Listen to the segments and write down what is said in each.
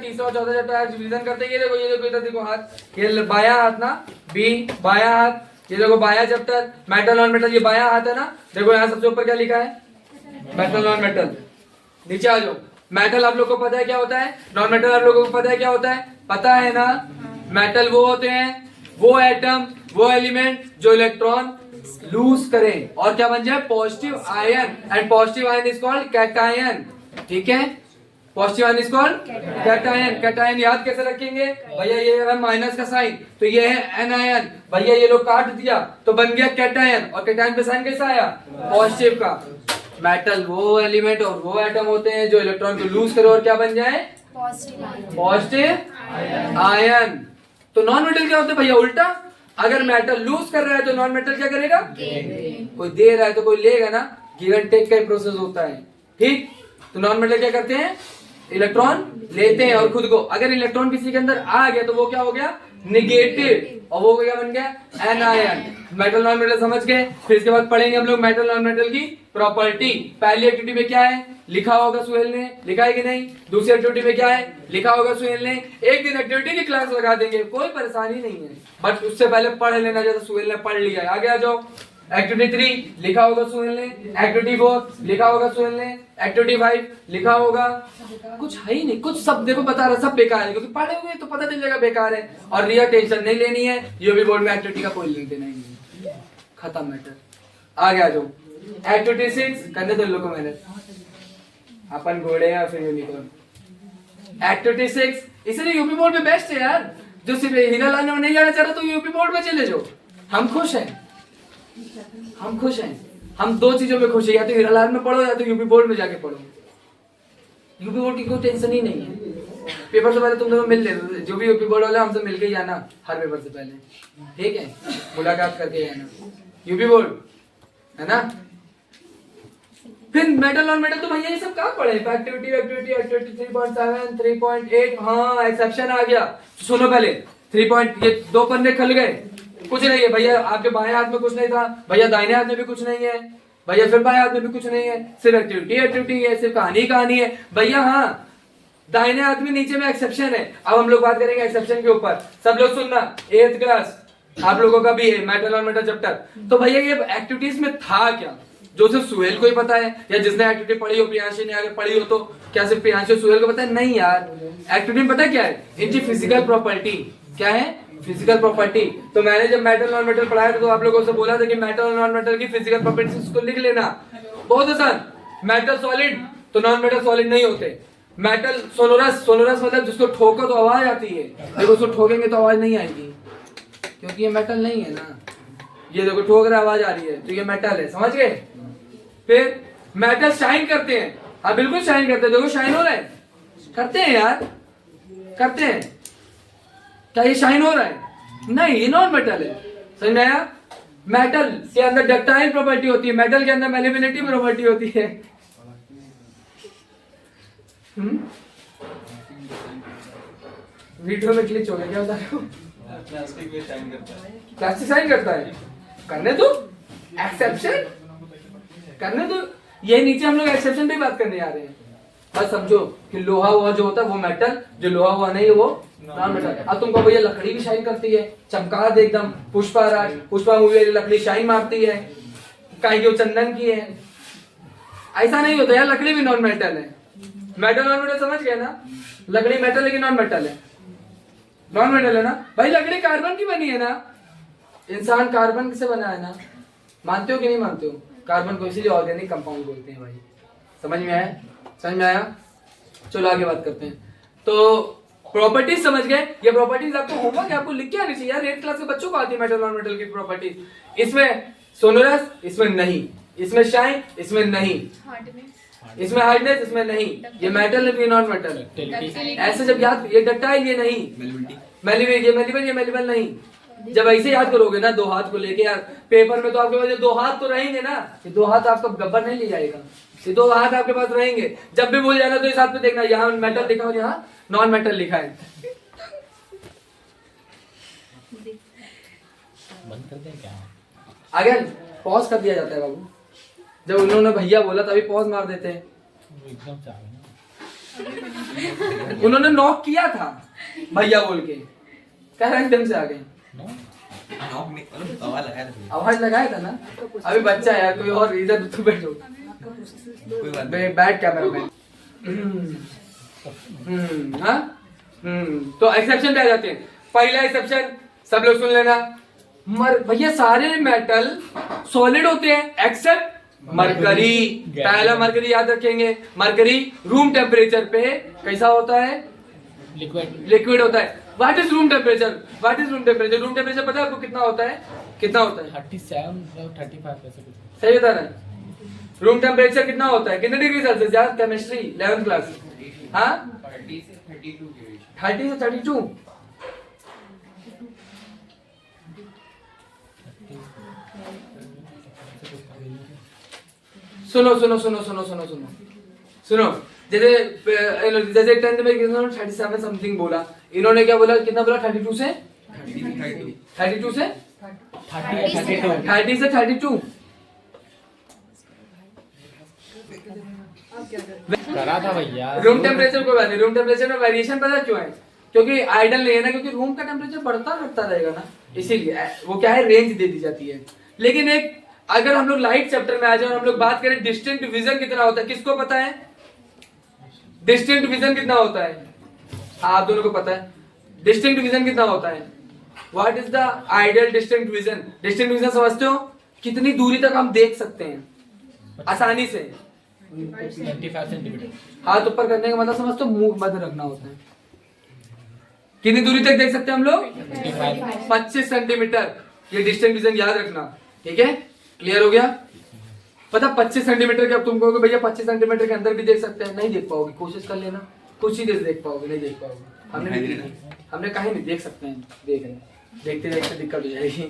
तीसरा और चौथा चैप्टर आज रिवीजन करते हैं। ये देखो इधर देखो हाथ, ये बायां हाथ ना, बी बायां हाथ, ये देखो बायां चैप्टर मेटल नॉन मेटल, ये बायां हाथ है ना। देखो यहाँ सबसे ऊपर क्या लिखा है, मेटल नॉन मेटल। नीचे आ जाओ, मेटल आप लोग को पता है क्या होता है, नॉन मेटल आप लोगों को पता है क्या होता है, पता है ना। मेटल वो होते हैं, वो एटम, वो एलिमेंट जो इलेक्ट्रॉन लूज करें और क्या बन जाए, positive ion, and positive ion is called cation. ठीक है, positive ion is called cation. Cation याद कैसे रखेंगे भैया, ये है माइनस का साइन तो ये है एनायन, भैया ये लोग काट दिया तो बन गया कैटायन, और कैटायन पे साइन कैसा आया, पॉजिटिव का। मेटल वो एलिमेंट और वो एटम होते हैं जो इलेक्ट्रॉन को लूज करे और क्या बन जाए, पॉजिटिव आयन। तो नॉन मेटल क्या होता है भैया, उल्टा, अगर मेटल लूज कर रहा है तो नॉन मेटल क्या करेगा, कोई दे रहा है तो कोई लेगा ना, गिव एंड टेक का प्रोसेस होता है। ठीक, तो नॉन मेटल क्या करते हैं, इलेक्ट्रॉन लेते हैं और खुद को, अगर इलेक्ट्रॉन किसी के अंदर आ गया तो वो क्या हो गया, निगेटिव, और वो क्या बन गया, एनायन। मेटल नॉन मेटल समझ गए। फिर इसके बाद पढ़ेंगे हम लोग मेटल नॉन मेटल की प्रॉपर्टी। पहली एक्टिविटी में क्या है, लिखा होगा सुहेल ने, लिखा है कि नहीं। दूसरी एक्टिविटी में क्या है, लिखा होगा सुहेल ने। एक दिन एक्टिविटी की क्लास लगा देंगे, कोई परेशानी नहीं है, बट उससे पहले पढ़ लेना, जैसे सुहेल ने पढ़ लिया है। आगे आ जाओ। एक्टिविटी 3 लिखा होगा सुहेल ने, एक्टिविटी 4 लिखा होगा सुहेल ने, एक्टिविटी 5 लिखा होगा। कुछ है ही नहीं, कुछ सब देखो बता रहा, सब बेकार है, क्योंकि पढ़े हुए तो पता चल जाएगा बेकार है। और रिया टेंशन नहीं लेनी है, यूपी बोर्ड में एक्टिविटी का कोई लिंक देना ही नहीं, खत्म मैटर। आगे आ जाओ। एक्टिविटी 6 करने दो लोगों को मेहनत, अपन घोड़े या फिर यूनिकॉर्न। एक्टिविटी 6 इसलिए यूपी बोर्ड में बेस्ट है यार, जो सिर्फ हीरा लाल में नहीं जाना चाह रहा तो यूपी बोर्ड में चले जाओ, हम खुश हैं, हम खुश हैं। हम दो चीजों में खुश है, या तो हीरा लाल में पढ़ो या तो यूपी बोर्ड में जाके पढ़ो। यूपी बोर्ड की कोई टेंशन ही नहीं है। पेपर से पहले तुम दोनों मिल ले, जो भी यूपी बोर्ड वाले हमसे मिलके ही जाना हर पेपर से पहले, ठीक है, मुलाकात करके जाना। यूपी बोर्ड है ना। फिर मेटल नॉन मेटल तो भैया ये सब कहाँ पढ़े, एक्टिविटी एक्टिविटी एक्टिविटी 3.7 3.8, हाँ एक्सेप्शन आ गया। सुनो पहले 3 पॉइंट, ये 2 पन्ने खल गए, कुछ नहीं है भैया, आपके बाएं हाथ में कुछ नहीं था भैया, दाहिने हाथ में भी कुछ नहीं है भैया, फिर बाएं हाथ में भी कुछ नहीं है, सिर्फ एक्टिविटी एक्टिविटी है, सिर्फ कहानी कहानी है भैया। हाँ, दाहिने हाथ में नीचे में एक्सेप्शन है। अब हम लोग बात करेंगे एक्सेप्शन के ऊपर, सब लोग सुनना, 8th क्लास आप लोगों का भी है मेटल और मेटल चैप्टर। तो भैया ये एक्टिविटीज में था क्या, जो सिर्फ सुहेल को ही पता है, या जिसने एक्टिविटी पढ़ी हो, प्रियांशी ने आगे पढ़ी हो, तो क्या सिर्फ प्रियांशी सुहेल को पता है, नहीं यार। एक्टिविटी में पता क्या है, इनकी फिजिकल प्रॉपर्टी क्या है, फिजिकल प्रॉपर्टी। तो मैंने जब मेटल नॉन मेटल पढ़ाया था तो आप लोगों से बोला था कि मेटल और नॉन मेटल की फिजिकल प्रॉपर्टीज को लिख लेना, बहुत आसान। मेटल सॉलिड तो नॉन मेटल सॉलिड नहीं होते। मेटल सोलोरस, सोलोरस मतलब जिसको ठोको तो आवाज आती है, देखो उसको ठोकेंगे तो आवाज नहीं आएगी, क्योंकि ये मेटल नहीं है ना। ये देखो ठोक रहा आवाज आ रही है तो ये मेटल है, समझ गए। फिर मेटल शाइन करते हैं, हाँ बिल्कुल शाइन करते हैं, देखो शाइन हो रहा है, करते हैं यार, करते हैं। क्या ये शाइन हो रहा है, नहीं, ये नॉन मेटल है, समझ में आया। मेटल के अंदर डक्टाइल प्रॉपर्टी होती है, मेटल के अंदर मैलिबिलिटी प्रॉपर्टी होती है। वीडियो में क्लिच हो गया, क्या बता रहे हो, प्लास्टिक शाइन करता है, करने दो, एक्सेप्शन करने दो। ये नीचे हम लोग एक्सेप्शन पे बात करने आ रहे हैं, बस समझो कि लोहा हुआ जो होता है वो मेटल, जो लोहा हुआ नहीं है वो नॉन मेटल। अब तुमको भैया लकड़ी भी शाइन करती है, चमका दे एकदम, पुष्पा राज, पुष्पा मूवी लकड़ी शाइन मारती है, काहे की चंदन की है, ऐसा नहीं होता यार, लकड़ी भी नॉन मेटल है। मेटल नॉन मेटल समझ गए ना, लकड़ी मेटल लेकिन नॉन मेटल है, नॉन मेटल है ना भाई। लकड़ी कार्बन की बनी है ना, इंसान कार्बन से बना है ना, मानते हो कि नहीं मानते हो, कार्बन को इसीलिए ऑर्गेनिक कंपाउंड बोलते हैं भाई, समझ में आया, समझ में आया। चलो आगे बात करते हैं। तो प्रॉपर्टीज समझ गए, ये प्रॉपर्टीज आपको होमवर्क आपको लिख के आनी चाहिए यार, 8th क्लास के बच्चों को आती है मेटल नॉन मेटल की प्रॉपर्टीज। इसमें सोनोरस, इसमें नहीं, इसमें शाइन, इसमें नहीं, इसमें हार्डनेस, इसमें नहीं, ये मेटल है, ये नॉन मेटल। ऐसे जब याद, ये डक्टाइल, ये नहीं, मेलिबल, ये मेलिबल, ये मेलिबल नहीं। जब ऐसे याद करोगे ना, 2 हाथ को लेके यार, पेपर में तो आपके पास 2 हाथ तो रहेंगे ना, ये 2 हाथ आपका गब्बर नहीं ले जाएगा, ये 2 हाथ आपके पास रहेंगे। जब भी भूल जाना तो इस हाथ पे देखना, यहाँ मेटल लिखा हो, यहाँ नॉन मेटल लिखा है। बंद कर दें क्या? आगे पॉज कर दिया जाता है बाबू, जब उन्होंने भैया बोला तभी पॉज मार देते हैं। एकदम चालू उन्होंने नॉक किया था भैया बोल के, कह रहे एकदम से आ गए। आवाज लगाया था ना, अभी बच्चा यार, कोई और इधर तो बैठो, बैठ कैमरा मैन। हाँ, तो एक्सेप्शन पे आ जाते हैं। पहला एक्सेप्शन सब लोग सुन लेना, भैया सारे मेटल सॉलिड होते हैं एक्सेप्ट मरकरी। पहला मरकरी याद रखेंगे, मरकरी रूम टेम्परेचर पे कैसा होता है? लिक्विड होता है। What is room temperature? What is room temperature? Room temperature पता है आपको कितना होता है? कितना होता है? 37 35 ऐसे कुछ। सही बता रहे हैं? रूम टेम्परेचर कितना होता है? कितने डिग्री सेल्सियस यार? Chemistry 11th class. हाँ, 30 से 32। सुनो सुनो सुनो सुनो सुनो सुनो सुनो, जैसे 10th में 37 समथिंग बोला, इन्होंने क्या बोला? कितना बोला? 32 से 32 से 30 से 32 करा था भैया। रूम टेम्परेचर कोई बात नहीं, रूम टेम्परेचर में वेरिएशन पता क्यों है? क्योंकि आइडल नहीं है ना, क्योंकि रूम का टेम्परेचर बढ़ता घटता रहेगा ना, इसीलिए वो क्या है, रेंज दे दी जाती है। लेकिन एक अगर हम लोग लाइट चैप्टर में आ जाए और हम लोग बात करें डिस्टिंक्ट विजन कितना होता है, किसको पता है डिस्टिंक्ट विजन कितना होता है? आप दोनों को पता है डिस्टिंक्ट विजन कितना होता है? What is the ideal distinct vision? Distinct vision समझते हो? कितनी दूरी तक हम देख सकते हैं आसानी से? 25 सेंटीमीटर। हाथ ऊपर करने का मतलब समझते हो? मुंह मध्य रखना होता है। कितनी दूरी तक देख सकते हैं हम लोग? 25 सेंटीमीटर। ये डिस्टेंस विजन याद रखना, ठीक है? क्लियर हो गया? पता 25 सेंटीमीटर के, अब तुम कहोगे भैया 25 सेंटीमीटर के अंदर भी देख सकते हैं, नहीं देख पाओगे, कोशिश कर लेना, कुछ ही देर देख पाओगे, नहीं देख पाओगे। हमने कहीं नहीं देख सकते हैं, देख रहे हैं, देखते देखते दिक्कत हो जाएगी।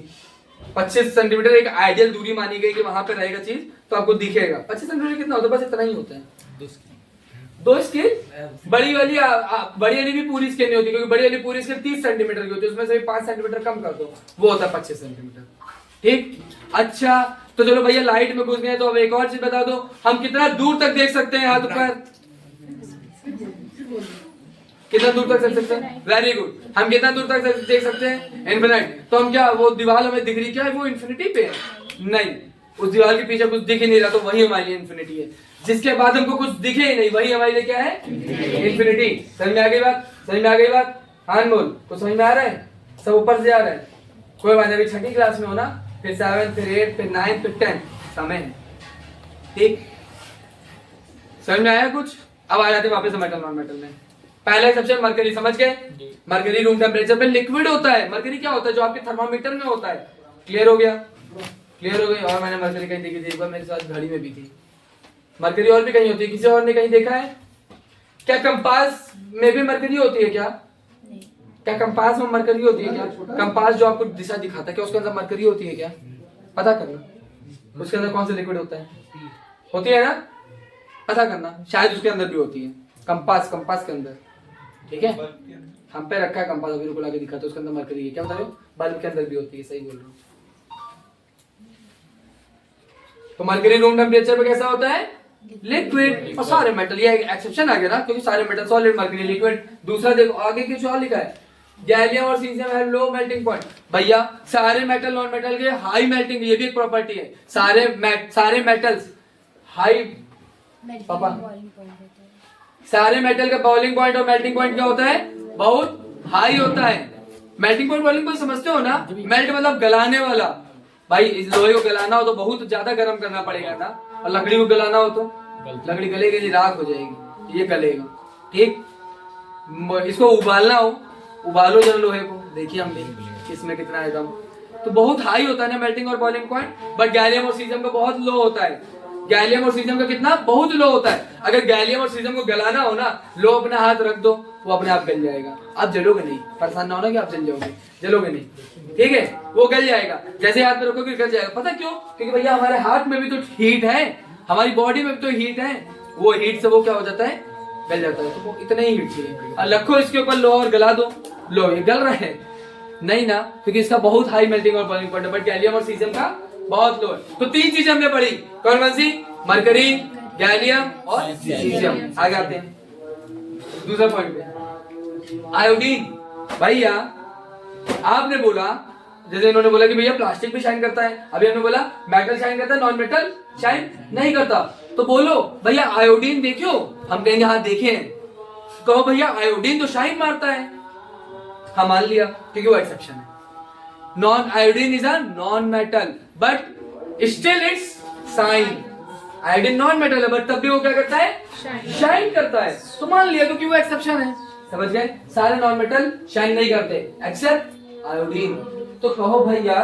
25 सेंटीमीटर एक आइडियल दूरी मानी गई कि वहां पे रहेगा चीज तो आपको दिखेगा। 25 सेंटीमीटर कितना होता है? बस इतना ही होता है। 2 स्केल, बड़ी वाली भी पूरी स्केल नहीं होती, क्योंकि बड़ी वाली पूरी स्केल 30 सेंटीमीटर की होती है, उसमें से 5 सेंटीमीटर कम कर दो, वो होता है 25 सेंटीमीटर। ठीक, अच्छा तो चलो भैया लाइट में घुस गए, तो अब एक और चीज बता दो, हम कितना दूर तक देख सकते हैं हाथ ऊपर? कितना दूर तक देख सकते हैं? वेरी गुड, हम कितना दूर तक देख सकते हैं? इनफिनिट। तो हम क्या, वो दीवार हमें दिख रही क्या है, वो इन्फिनिटी पे है? नहीं, उस दीवार के पीछे कुछ दिख ही नहीं रहा, तो वही हमारे लिए इन्फिनिटी है। जिसके बाद हमको कुछ दिखे ही नहीं, वही हमारे लिए क्या है? इन्फिनिटी। समझ में आ गई बात? समझ में आ गई बात? हाँ बोल, कुछ समझ में आ रहा है? सब ऊपर से आ रहा है? कोई बात नहीं, अभी 6ठी क्लास में हो ना, फिर 7th फिर 8th फिर 9th फिर 10th समय है, ठीक? समझ में आया कुछ? अब आ जाते हैं वापस मेटल नॉन मेटल में। पहला एक्सेप्शन मरकरी, समझ गए? मरकरी रूम टेम्परेचर पे लिक्विड होता है। मरकरी क्या होता है? जो आपके थर्मामीटर में होता है। क्लियर हो गया? क्लियर हो गई? और मैंने मरकरी कहीं देखी थी एक बार, मेरे साथ घड़ी में भी थी। मरकरी और भी कहीं होती है, किसी और ने कहीं देखा है क्या? कंपास में भी मरकरी होती है क्या? क्या कंपास में मरकरी होती है क्या? कंपास जो आपको दिशा दिखाता है, क्या उसके अंदर मरकरी होती है क्या? पता करना, उसके अंदर कौन सा लिक्विड होता है? होती है ना? पता करना, शायद उसके अंदर भी होती है कंपास के अंदर, ठीक है? हम पे रखा है कंपास, अभी रुको लाके दिखाता, उसके अंदर मरकरी है। क्या बता रहे हो? बल्ब के अंदर भी होती है, सही बोल रहा हूँ। तो मरकरी रूम टेम्परेचर पे कैसा होता है? लिक्विड। और सारे मेटल, ये एक्सेप्शन आ गया ना, क्योंकि सारे मेटल सॉलिड, मरकरी लिक्विड। दूसरा देखो आगे कुछ और लिखा है, गैलियम और caesium have low melting point. भैया सारे मेटल नॉन मेटल के हाई मेल्टिंग, ये भी एक प्रॉपर्टी है। सारे मेटल्स हाई, पापा सारे मेटल का बॉइलिंग पॉइंट और मेल्टिंग पॉइंट क्या होता है? बहुत हाई होता है। मेल्टिंग पॉइंट बॉइलिंग पॉइंट समझते हो ना? मेल्ट मतलब गलाने वाला। भाई इस लोहे को गलाना हो तो बहुत ज्यादा गर्म करना पड़ेगा ना, और लकड़ी को गलाना हो तो लकड़ी गलेगी नहीं, राख हो जाएगी, ये गलेगा, ठीक? इसको उबालना हो, उबालो जरा लोहे को, देखिए हम भी इसमें कितना है दम। तो बहुत हाई होता है ना मेल्टिंग और बॉइलिंग पॉइंट, बट गैलियम और सीजियम का बहुत लो होता है। गैलियम और सीजियम का कितना? बहुत लो होता है। अगर गैलियम और सीजियम को गलाना हो ना, लो अपना हाथ रख दो, वो अपने आप गल जाएगा। आप जलोगे नहीं, परेशान ना होना कि आप जल जाओगे, जलोगे नहीं, ठीक है? वो गल जाएगा, जैसे हाथ में रखोगे गल जाएगा। पता क्यों? क्योंकि भैया हमारे हाथ में भी तो हीट है, हमारी बॉडी में भी तो हीट है, वो हीट से वो क्या हो जाता है? गल जाता है। तो वो इतने ही हीट चाहिए, और रखो इसके ऊपर लो और गला दो, लो ये गल रहा है नहीं ना, क्योंकि इसका बहुत हाई मेल्टिंग और बॉइलिंग पॉइंट है, बट गैलियम और सीजियम का बहुत लो है। तो 3 चीजें हमने पढ़ी, कौन कौन सी? मरकरी, गैलियम और सीजियम। आगे आते हैं, दूसरा पॉइंट पे आयोडीन। भैया आपने बोला, जैसे इन्होंने बोला कि भैया प्लास्टिक भी शाइन करता है, अभी हमने बोला मेटल शाइन करता है, नॉन मेटल शाइन नहीं करता। तो बोलो भैया आयोडीन देखियो, हम कहेंगे हाँ देखे हैं। कहो भैया आयोडीन तो शाइन मारता है, हम मान लिया क्योंकि वो एक्सेप्शन है। Non iodine is a non metal but still it's shine. Iodine non metal है बट तब भी वो क्या करता है, शाइन करता है। तो मान लिया क्योंकि वो एक्सेप्शन है। समझ गए? सारे नॉन मेटल शाइन नहीं करते एक्सेप्ट आयोडीन। तो कहो भैया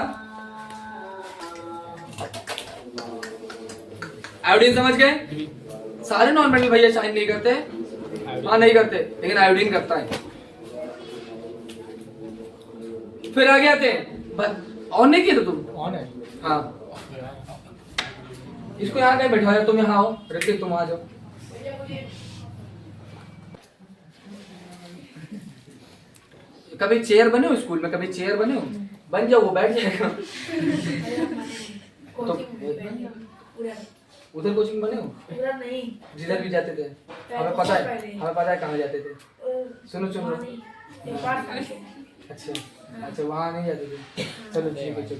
आयोडीन, समझ गए? सारे नॉन मेटल भैया शाइन नहीं करते, हाँ नहीं करते, लेकिन आयोडीन करता है। फिर आगे आते हैं, ऑन नहीं किया तो तुम? ऑन है। हाँ, इसको यहाँ कहीं बैठाओ, तुम यहाँ आओ, ऋतिक तुम आ जाओ। कभी चेयर बने हो स्कूल में? कभी चेयर बने हो? बन जाओ, वो बैठ जाएगा। तो उधर कोचिंग बने हो? पूरा नहीं, जिधर भी जाते थे? हमें पता है कहाँ जाते थे। सुनो अच्छा अच्छा, वहाँ नहीं जाते थे। चलो ठीक है, चलो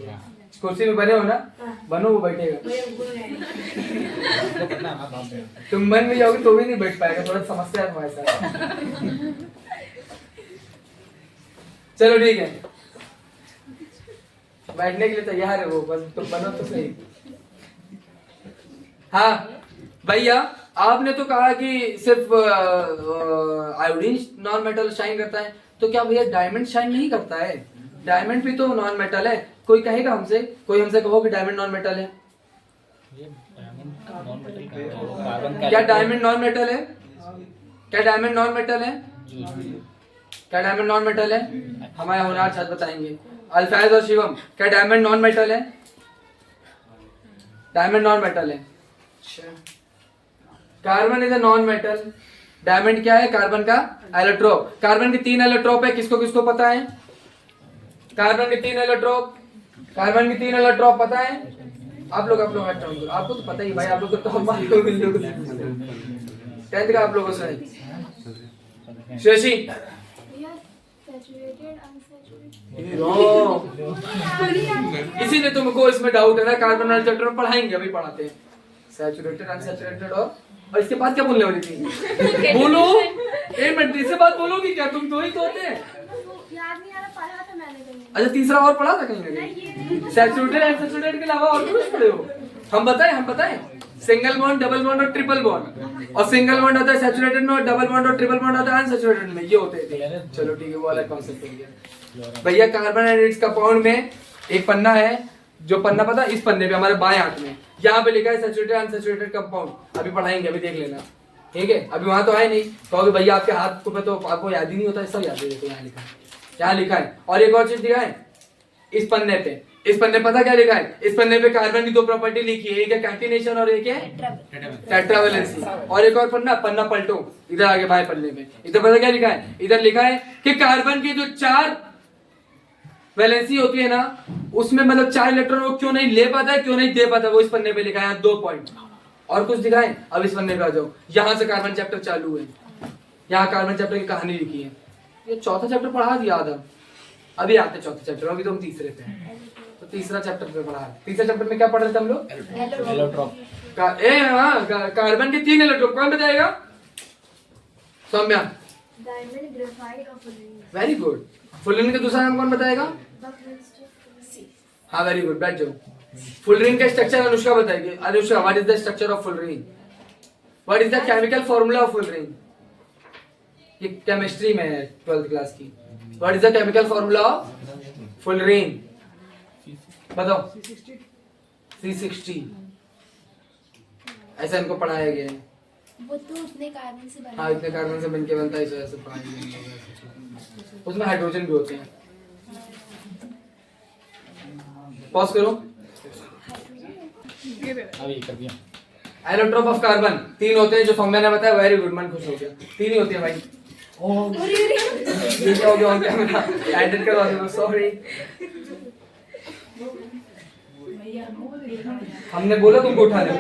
कुर्सी में बने हो ना, बनो, वो बैठेगा। तुम बन भी जाओगे तो भी नहीं बैठ पाएगा, थोड़ा समस्या है तुम्हारे साथ। चलो ठीक है, बैठने के लिए तैयार है वो, बस तुम बनो तो सही। हाँ भैया, आपने तो कहा कि सिर्फ आयोडीन नॉन मेटल शाइन करता है, तो क्या भैया डायमंड शाइन नहीं करता है? डायमंड भी तो नॉन मेटल है। कोई कहेगा हमसे, कोई हमसे कहो कि डायमंड नॉन मेटल है। क्या डायमंड नॉन मेटल है? क्या डायमंड नॉन मेटल है? क्या डायमंड नॉन मेटल है? हमारे होनहार छात्र बताएंगे। अल्फाज और शिवम, क्या डायमंड नॉन मेटल है? डायमंड नॉन मेटल है। Carbon is a non metal. Diamond क्या है? कार्बन का एलोट्रोप। कार्बन के 3 एलोट्रोप है, किसको किसको पता है? कार्बन के 3 एलोट्रोप, कार्बन के 3 एलोट्रोप पता है? आप लोग हाथ डाउन करो, आपको तो पता ही भाई, आप लोग तो टॉप मार्क मिल लोग 10th का आप लोगों से। शशि इसीलिए तुमको इसमें डाउट है ना, कार्बन वाले चैप्टर में पढ़ाएंगे, अभी पढ़ाते हैं सैचुरेटेड, अनसैचुरेटेड और इसके बाद क्या बोलने वाली थी? बोलो, एक मिनट, इससे बात बोलोगी क्या? तुम दो ही तो होते हैं। याद नहीं आ रहा, पढ़ा था मैंने कहीं। अच्छा, तीसरा और पढ़ा था कहीं ना कहीं? सैचुरेटेड अनसैचुरेटेड के अलावा और कुछ पढ़े हो? हम बताएं सिंगल बॉन्ड, डबल बॉन्ड और ट्रिपल बॉन्ड। और सिंगल बॉन्ड होता है सैचुरेटेड में, और डबल बॉन्ड और ट्रिपल बॉन्ड होता है अनसैचुरेटेड में। ये होते हैं। चलो ठीक है, वो अलग कॉन्सेप्ट हो गया। भैया कार्बन एंड इट्स कंपाउंड में एक पन्ना है, जो पन्ना पता है, इस पन्ने पे हमारे बाएं हाथ में, यहाँ पे लिखा है सैचुरेटेड अनसैचुरेटेड कंपाउंड। अभी पढ़ाएंगे, अभी देख लेना, ठीक है? अभी वहां तो है नहीं, कहोगे भैया आपके हाथ को पे तो आपको याद ही नहीं होता, सब याद है। देखो यहाँ लिखा है, यहाँ लिखा है। और एक और चीज दिखा है इस पन्ने पे, इस पन्ने पता क्या लिखा है? इस पन्ने पे कार्बन की 2 प्रॉपर्टी लिखी है, एक है कैटिनेशन और एक है टेट्रावैलेंसी। और एक और पन्ना पलटो, इधर आगे बाएं पन्ने पे, इधर पता क्या लिखा है? इधर लिखा है कि कार्बन की जो 4 वैलेंसी होती है ना, उसमें मतलब 4 इलेक्ट्रॉन वो क्यों नहीं ले पाता है, क्यों नहीं दे पाता, वो इस पन्ने पे लिखा है। 2 पॉइंट और कुछ दिखाएं। अब इस पन्ने पे आ जाओ, यहाँ से कार्बन चैप्टर चालू है, यहाँ कार्बन चैप्टर की कहानी लिखी है। ये चौथा चैप्टर पढ़ा दिया आधा, अभी आते चौथे चैप्टर, अभी तो हम तीसरे पे हैं, तो तीसरा चैप्टर पे पढ़ा है। तीसरे चैप्टर में क्या पढ़ रहे थे हम लोग? एलोट्रोप। कार्बन के 3 इलेक्ट्रॉन, कौन बताएगा? सौम्या, डायमंड, ग्रेफाइट और फुलरिन। Very good. फुलरिन का दूसरा नाम कौन बताएगा? हाँ वेरी गुड, बैठ जाओ। फुलरिन का स्ट्रक्चर अनुष्का बताएगी। Anushka, what is the structure of fullerene? What is the chemical formula of fullerene? ये केमिस्ट्री में है 12th क्लास की। What is the chemical formula of fullerene? बताओ। C60। ऐसा इनको पढ़ाया गया है। वो तो उतने कार्बन से बना। हाँ, इतने कार्बन से बनके बनता है, इस वजह से पढ़ाया गया है। उसमें हाइड्रोजन भी होते हैं। पॉज करो। अभी कर दिया। एलोट्रोप ऑफ कार्बन 3 होते हैं, जो सौम्या ने बताया। वेरी गुड, मन खुश हो गया। 3 ही होते हैं भाई। ये क्या हो गया ऑन कैमरा? एडिट करवा दो, सॉरी। हमने बोला तुमको उठाने को,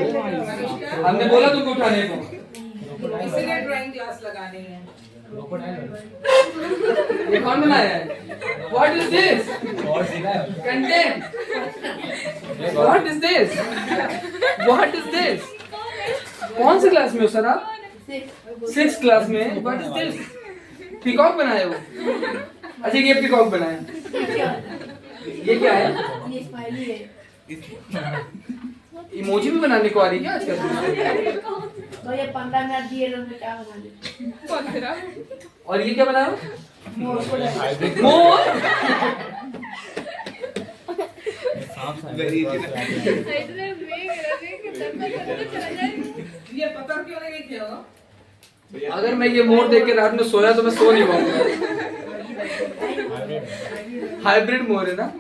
हमने बोला तुमको उठाने को। इसीलिए ड्राइंग क्लास लगानी है। ये कौन बनाया है? What is this? और सीधा है Content. What is this? What is this? कौन सी क्लास में हो सर आप? 6th क्लास में. What is this? पीकॉक बनाए हो? अच्छा ये पीकॉक बनाया. ये क्या है? ये स्माइली है। इमोजी भी बनाने को आ रही है क्या आजकल? तो ये 15 मिनट दिए तो मैं क्या बना लेती। और ये क्या बनाया? मोर को लगा। मोर. ये पता क्यों नहीं किया होगा? अगर मैं ये मोर देख के रात में सोया तो मैं सो नहीं पाऊंगा. हाइब्रिड मोर है ना?